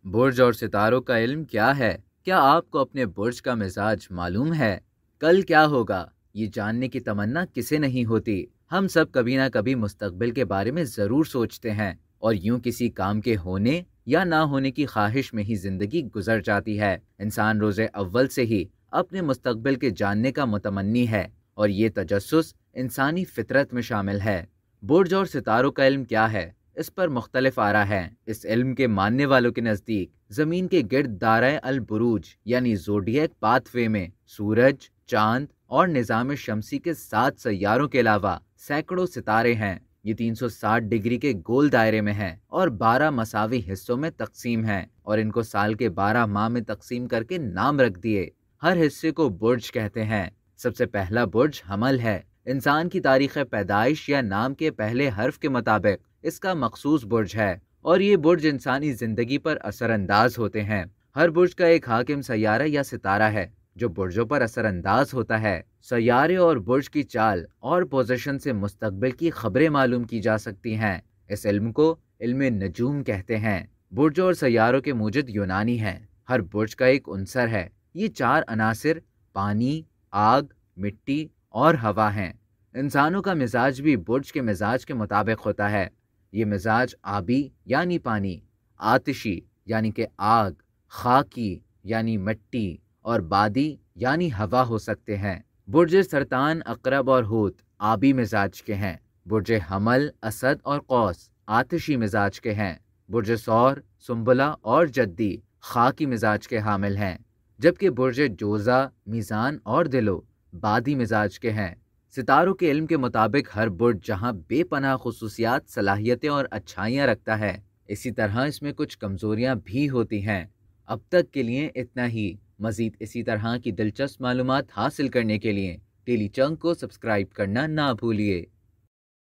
برج اور ستاروں کا علم کیا ہے؟ کیا آپ کو اپنے برج کا مزاج معلوم ہے؟ کل کیا ہوگا یہ جاننے کی تمنا کسے نہیں ہوتی۔ ہم سب کبھی نہ کبھی مستقبل کے بارے میں ضرور سوچتے ہیں، اور یوں کسی کام کے ہونے یا نہ ہونے کی خواہش میں ہی زندگی گزر جاتی ہے۔ انسان روز اول سے ہی اپنے مستقبل کے جاننے کا متمنی ہے، اور یہ تجسس انسانی فطرت میں شامل ہے۔ برج اور ستاروں کا علم کیا ہے؟ اس پر مختلف آراء ہیں۔ اس علم کے ماننے والوں کے نزدیک زمین کے گرد دائرۂ البروج یعنی زوڈیک پاتھ وے میں سورج، چاند اور نظام شمسی کے 7 سیاروں کے علاوہ سینکڑوں ستارے ہیں۔ یہ 360 ڈگری کے گول دائرے میں ہیں اور 12 مساوی حصوں میں تقسیم ہیں، اور ان کو سال کے 12 ماہ میں تقسیم کر کے نام رکھ دیے۔ ہر حصے کو برج کہتے ہیں۔ سب سے پہلا برج حمل ہے۔ انسان کی تاریخ پیدائش یا نام کے پہلے حرف کے مطابق اس کا مخصوص برج ہے، اور یہ برج انسانی زندگی پر اثر انداز ہوتے ہیں۔ ہر برج کا ایک حاکم سیارہ یا ستارہ ہے جو برجوں پر اثر انداز ہوتا ہے۔ سیارے اور برج کی چال اور پوزیشن سے مستقبل کی خبریں معلوم کی جا سکتی ہیں۔ اس علم کو علم نجوم کہتے ہیں۔ برجوں اور سیاروں کے موجد یونانی ہیں۔ ہر برج کا ایک عنصر ہے۔ یہ 4 عناصر پانی، آگ، مٹی اور ہوا ہیں۔ انسانوں کا مزاج بھی برج کے مزاج کے مطابق ہوتا ہے۔ یہ مزاج آبی یعنی پانی، آتشی یعنی کہ آگ، خاکی یعنی مٹی اور بادی یعنی ہوا ہو سکتے ہیں۔ برج سرطان، عقرب اور حوت آبی مزاج کے ہیں۔ برج حمل، اسد اور قوس آتشی مزاج کے ہیں۔ برج ثور، سنبلہ اور جدی خاکی مزاج کے حامل ہیں، جبکہ برج جوزہ، میزان اور دلو بادی مزاج کے ہیں۔ ستاروں کے علم کے مطابق ہر برج جہاں بے پناہ خصوصیات، صلاحیتیں اور اچھائیاں رکھتا ہے، اسی طرح اس میں کچھ کمزوریاں بھی ہوتی ہیں۔ اب تک کے لیے اتنا ہی۔ مزید اسی طرح کی دلچسپ معلومات حاصل کرنے کے لیے ٹیلی چنک کو سبسکرائب کرنا نہ بھولیے۔